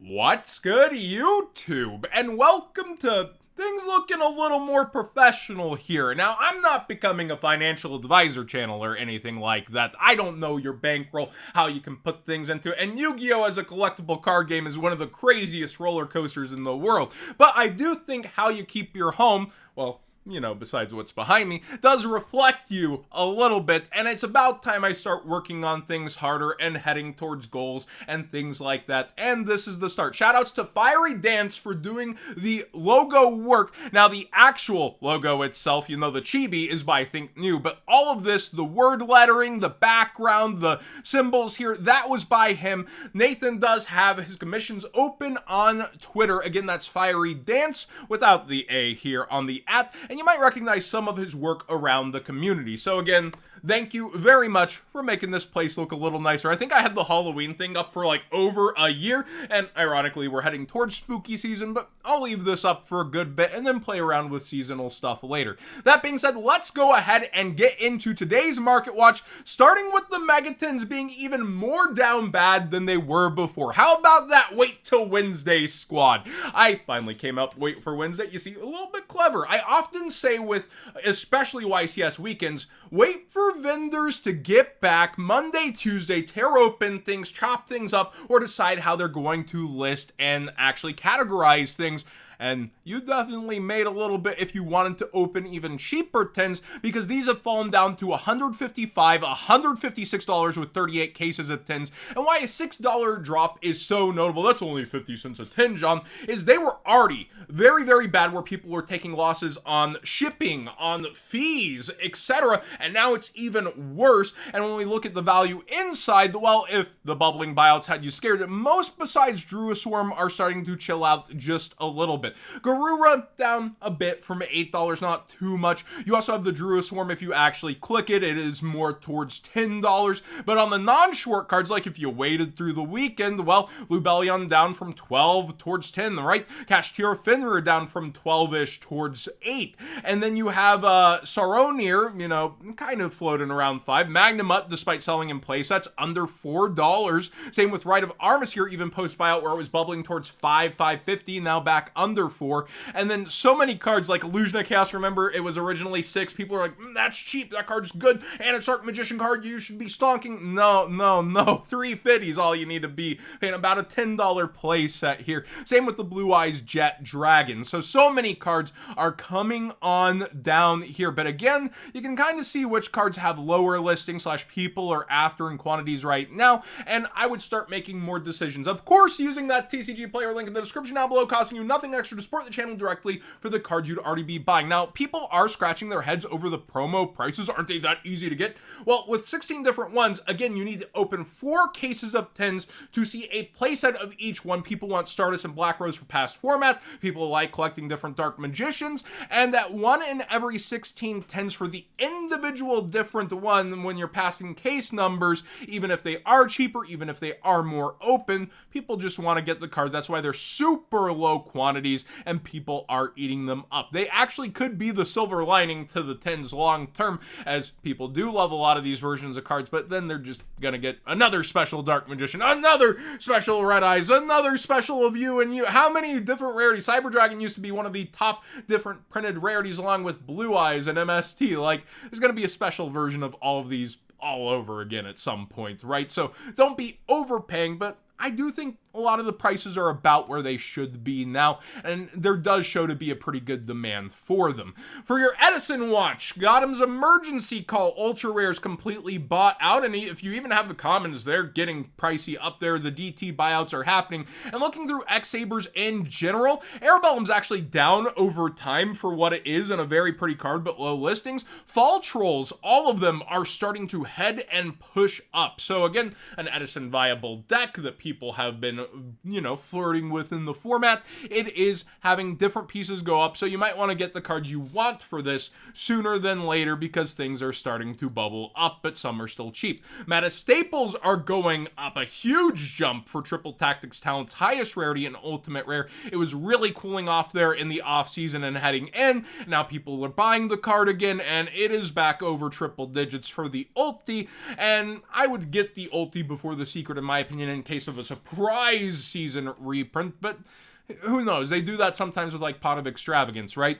What's good, YouTube? And welcome to things looking a little more professional here. Now, I'm not becoming a financial advisor channel or anything like that. I don't know your bankroll, how you can put things into it. And Yu-Gi-Oh! As a collectible card game is one of the craziest roller coasters in the world. But I do think how you keep your home, well, besides what's behind me, does reflect you a little bit, and it's about time I start working on things harder and heading towards goals and things like that, and this is the start. Shoutouts to Fiery Dance for doing the logo work. Now, the actual logo itself, the chibi, is by Think New, but all of this, the word lettering, the background, the symbols here, that was by him. Nathan does have his commissions open on Twitter. Again, that's Fiery Dance, without the A here on the @ and you might recognize some of his work around the community. So again, thank you very much for making this place look a little nicer. I think I had the Halloween thing up for like over a year, and ironically, we're heading towards spooky season, but I'll leave this up for a good bit and then play around with seasonal stuff later. That being said, let's go ahead and get into today's Market Watch, starting with the Megatons being even more down bad than they were before. How about that wait till Wednesday squad? I finally came up wait for Wednesday. You see, a little bit clever. I often say with, especially YCS weekends, wait for vendors to get back Monday, Tuesday, tear open things, chop things up, or decide how they're going to list and actually categorize things. And you definitely made a little bit if you wanted to open even cheaper tins, because these have fallen down to $155, $156 with 38 cases of tins. And why a $6 drop is so notable, that's only 50 cents a tin, John, is they were already very, very bad where people were taking losses on shipping, on fees, etc. And now it's even worse. And when we look at the value inside, well, if the bubbling buyouts had you scared, most besides Druisworm are starting to chill out just a little bit. Garura down a bit from $8, not too much. You also have the Druisworm. If you actually click it, it is more towards $10. But on the non-short cards, like if you waited through the weekend, well, Lubellion down from 12 towards 10, right? Kashtira Fenrir down from 12-ish towards 8. And then you have Saronir, kind of floating around 5. Magnamut, despite selling in place, that's under $4. Same with Rite of Armus here, even post-buyout where it was bubbling towards 5, $5.50, now back under 4. And then so many cards like Illusion of Chaos, remember it was originally 6. People are like, that's cheap, that card's good, and it's Arc Magician card, you should be stonking. No, 350 is all you need to be paying, about a $10 play set here. Same with the Blue Eyes Jet Dragon. So many cards are coming on down here, but again, you can kind of see which cards have lower listings / people are after in quantities right now, and I would start making more decisions. Of course, using that TCG player link in the description down below, costing you nothing extra to support the channel directly for the cards you'd already be buying. Now, people are scratching their heads over the promo prices. Aren't they that easy to get? Well, with 16 different ones, again, you need to open 4 cases of tins to see a playset of each one. People want Stardust and Black Rose for past format. People like collecting different Dark Magicians, and that 1 in every 16 tins for the individual different one when you're passing case numbers, even if they are cheaper, even if they are more open, people just want to get the card. That's why they're super low quantities and people are eating them up. They actually could be the silver lining to the tins long term, as people do love a lot of these versions of cards, but then they're just gonna get another special Dark Magician, another special Red Eyes, another special of you and you. How many different rarities? Cyber Dragon used to be one of the top different printed rarities along with Blue Eyes and MST. Like, there's gonna be a special version of all of these all over again at some point, right? So don't be overpaying, but I do think a lot of the prices are about where they should be now, and there does show to be a pretty good demand for them. For your Edison watch, Gotham's Emergency Call Ultra Rares completely bought out, and if you even have the commons, they're getting pricey up there. The DT buyouts are happening, and looking through X-Sabers in general, Arabellum's actually down over time for what it is, and a very pretty card, but low listings. Fall Trolls, all of them are starting to head and push up. So again, an Edison viable deck that people have been flirting with in the format. It is having different pieces go up, so you might want to get the cards you want for this sooner than later because things are starting to bubble up, but some are still cheap. Meta Staples are going up a huge jump for Triple Tactics Talent's highest rarity and ultimate rare. It was really cooling off there in the off season and heading in. Now people are buying the card again, and it is back over triple digits for the ulti, and I would get the ulti before the secret in my opinion in case of a surprise surprise season reprint, but who knows? They do that sometimes with like Pot of Extravagance, right?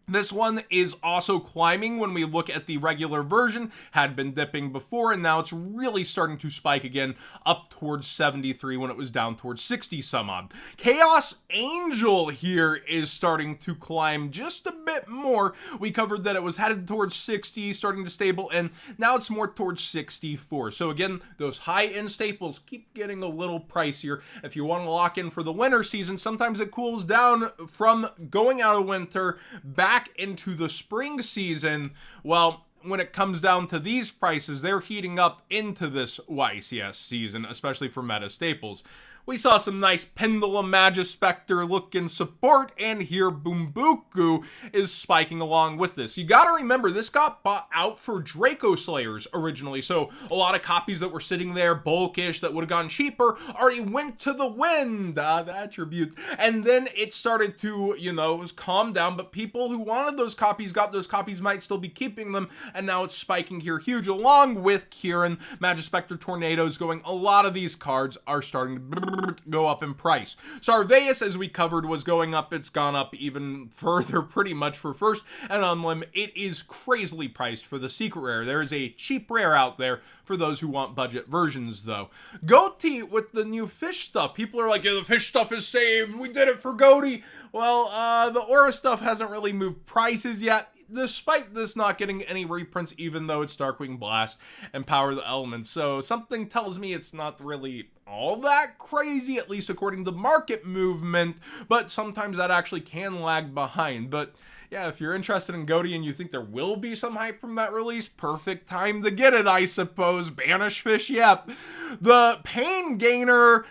This one is also climbing when we look at the regular version, had been dipping before, and now it's really starting to spike again up towards 73 when it was down towards 60 some odd. Chaos Angel here is starting to climb just a bit more. We covered that it was headed towards 60, starting to stable, and now it's more towards 64. So again, those high-end staples keep getting a little pricier. If you want to lock in for the winter season, sometimes it cools down from going out of winter back into the spring season. Well, when it comes down to these prices, they're heating up into this YCS season, especially for meta staples. We saw some nice Pendulum Magispector looking support, and here Boombuku is spiking along with this. You gotta remember, this got bought out for Draco Slayers originally, so a lot of copies that were sitting there, bulkish, that would have gone cheaper, already went to the wind, the attribute. And then it started to, calm down, but people who wanted those copies, got those copies, might still be keeping them, and now it's spiking here huge, along with Kieran, Magispector Tornadoes going. A lot of these cards are starting to go up in price. Sarveus, as we covered, was going up. It's gone up even further pretty much for first, and Unlim, it is crazily priced for the secret rare. There is a cheap rare out there for those who want budget versions, though. Goatee with the new fish stuff. People are like, yeah, the fish stuff is saved. We did it for Goatee. Well, the aura stuff hasn't really moved prices yet, despite this not getting any reprints, even though it's Darkwing Blast and Power of the Elements. So something tells me it's not really all that crazy, at least according to market movement, but sometimes that actually can lag behind. But yeah, if you're interested in Goatee and you think there will be some hype from that release, perfect time to get it, I suppose. Banish Fish, yep. The Pain Gainer,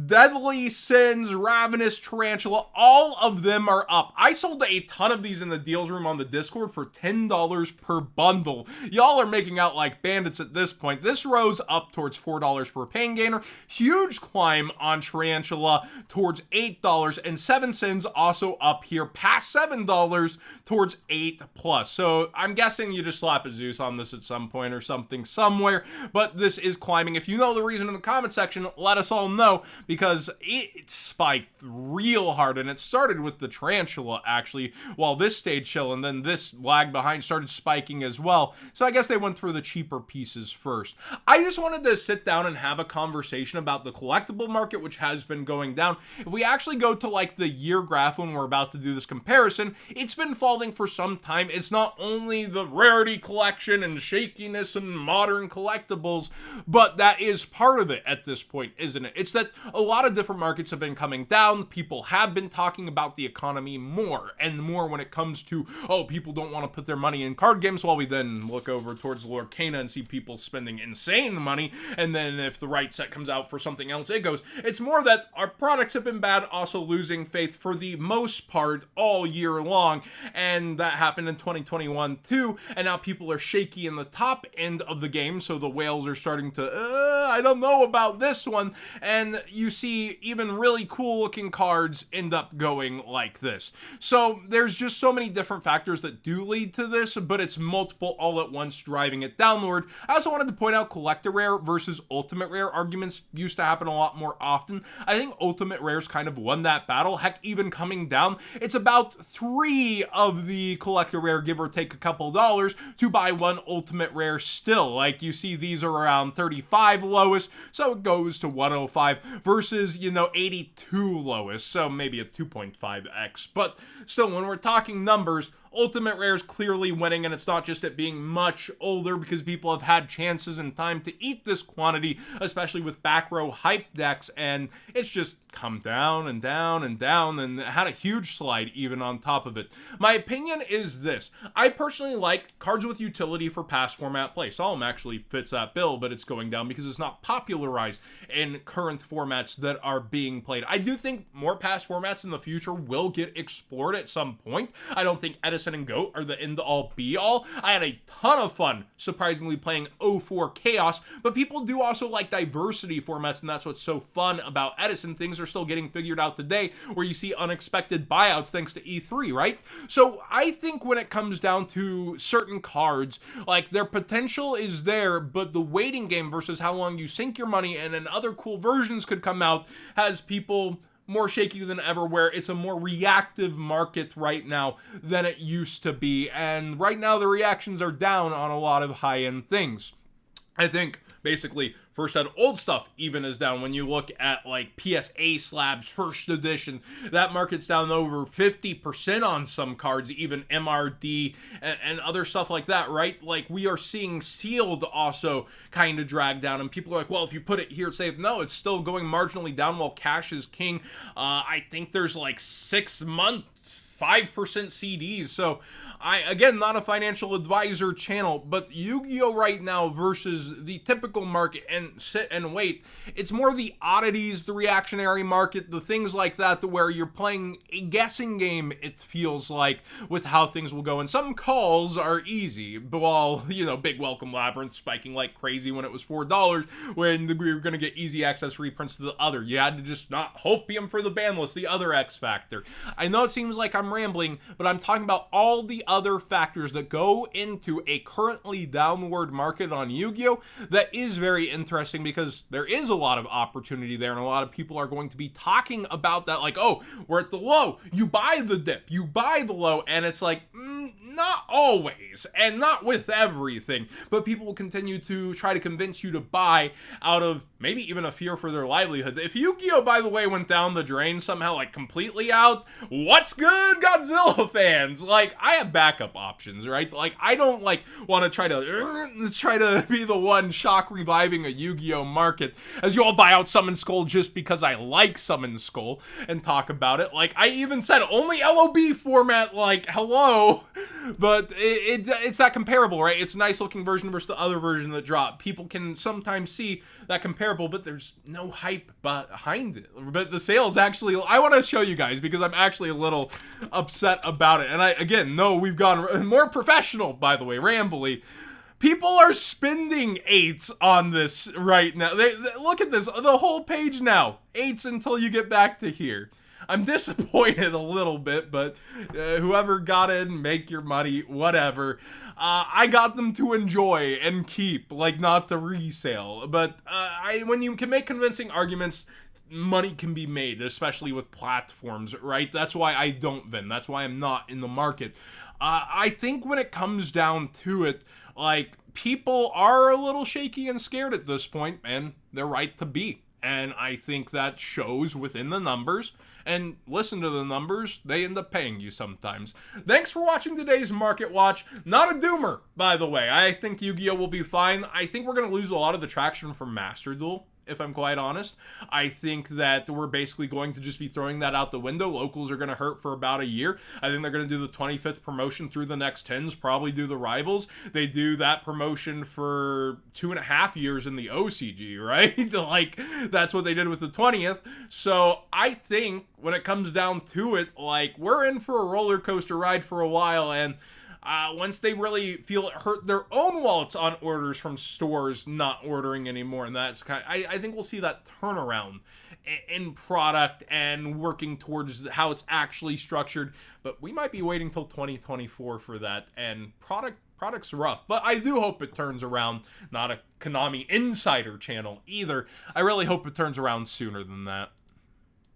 Deadly Sins, Ravenous Tarantula, all of them are up. I sold a ton of these in the deals room on the Discord for $10 per bundle. Y'all are making out like bandits at this point. This rose up towards $4 per Pain Gainer. Huge climb on Tarantula towards $8, and Seven Sins also up here past $7 towards $8+. So I'm guessing you just slap a Zeus on this at some point or something somewhere, but this is climbing. If you know the reason in the comment section, let us all know, because it spiked real hard, and it started with the Tarantula, actually, while this stayed chill, and then this lagged behind, started spiking as well. So I guess they went through the cheaper pieces first. I just wanted to sit down and have a conversation about the collectible market, which has been going down. If we actually go to like the year graph when we're about to do this comparison, it's been falling for some time. It's not only the rarity collection and shakiness and modern collectibles, but that is part of it at this point, isn't it? It's that a lot of different markets have been coming down. People have been talking about the economy more and more when it comes to, oh, people don't want to put their money in card games, while we then look over towards Lorcana and see people spending insane money, and then if the right set comes out for something else, it goes. It's more that our products have been bad, also losing faith for the most part all year long, and that happened in 2021 too, and now people are shaky in the top end of the game, so the whales are starting to, I don't know about this one, and you see even really cool looking cards end up going like this. So there's just so many different factors that do lead to this, but it's multiple all at once driving it downward. I also wanted to point out collector rare versus ultimate rare arguments used to happen a lot more often. I think ultimate rares kind of won that battle. Heck, even coming down, it's about 3 of the collector rare, give or take a couple dollars, to buy one ultimate rare still. Like you see these are around 35 lowest, so it goes to 105 versus, 82 lowest, so maybe a 2.5x. But still, when we're talking numbers, ultimate rare is clearly winning, and it's not just it being much older, because people have had chances and time to eat this quantity, especially with back row hype decks, and it's just come down and down and down, and had a huge slide even on top of it. My opinion is this: I personally like cards with utility for past format play. Solemn actually fits that bill, but it's going down because it's not popularized in current formats that are being played. I do think more past formats in the future will get explored at some point. I don't think Edison Edison and Goat are the end-all be-all. I had a ton of fun, surprisingly, playing 04 Chaos, but people do also like diversity formats, and that's what's so fun about Edison. Things are still getting figured out today, where you see unexpected buyouts thanks to E3, right? So I think when it comes down to certain cards, like, their potential is there, but the waiting game versus how long you sink your money and then other cool versions could come out has people more shaky than ever, where it's a more reactive market right now than it used to be. And right now the reactions are down on a lot of high-end things. I think basically first ed old stuff even is down. When you look at like PSA slabs first edition, that market's down over 50% on some cards, even MRD and other stuff like that, right? Like, we are seeing sealed also kind of drag down, and people are like, well, if you put it here, it's safe. No, it's still going marginally down while cash is king. I think there's like 6 month 5% CDs. So again, not a financial advisor channel, but Yu-Gi-Oh right now versus the typical market and sit and wait, it's more the oddities, the reactionary market, the things like that, to where you're playing a guessing game, it feels like, with how things will go. And some calls are easy, but while, you know, Big Welcome Labyrinth spiking like crazy when it was $4, when we were going to get easy access reprints to the other. You had to just not hopium for the ban list, the other X factor. I know it seems like I'm rambling, but I'm talking about all the other factors that go into a currently downward market on Yu-Gi-Oh! That is very interesting, because there is a lot of opportunity there, and a lot of people are going to be talking about that, like, oh, we're at the low, you buy the dip, you buy the low, and it's like, not always, and not with everything, but people will continue to try to convince you to buy out of maybe even a fear for their livelihood. If Yu-Gi-Oh, by the way, went down the drain somehow, like completely out, what's good, Godzilla fans? Like, I have backup options, right? Like, I don't like want to try to be the one shock reviving a Yu-Gi-Oh market as you all buy out Summon Skull just because I like Summon Skull and talk about it. Like, I even said only LOB format, like, hello, but it's that comparable, right? It's a nice looking version versus the other version that dropped. People can sometimes see that comparable, but there's no hype behind it. But the sales actually, I want to show you guys, because I'm actually a little upset about it. And I, again, no, we've gone more professional, by the way, rambly. People are spending 8s on this right now. They look at this, the whole page now. 8s until you get back to here. I'm disappointed a little bit, but whoever got in, make your money, whatever. I got them to enjoy and keep, like, not to resale. But when you can make convincing arguments, money can be made, especially with platforms, right? That's why I don't vend. That's why I'm not in the market. I think when it comes down to it, like, people are a little shaky and scared at this point, and they're right to be. And I think that shows within the numbers. And listen to the numbers, they end up paying you sometimes. Thanks for watching today's Market Watch. Not a doomer, by the way. I think Yu-Gi-Oh! Will be fine. I think we're going to lose a lot of the traction from Master Duel, if I'm quite honest. I think that we're basically going to just be throwing that out the window. Locals are going to hurt for about a year. I think they're going to do the 25th promotion through the next 10s, probably do the Rivals. They do that promotion for 2.5 years in the OCG, right? Like, that's what they did with the 20th. So I think when it comes down to it, like, we're in for a roller coaster ride for a while, and once they really feel it hurt their own wallets on orders from stores not ordering anymore, and that's kind of, I think we'll see that turnaround in product and working towards how it's actually structured. But we might be waiting till 2024 for that, and product's rough, but I do hope it turns around. Not a Konami insider channel either. I really hope it turns around sooner than that.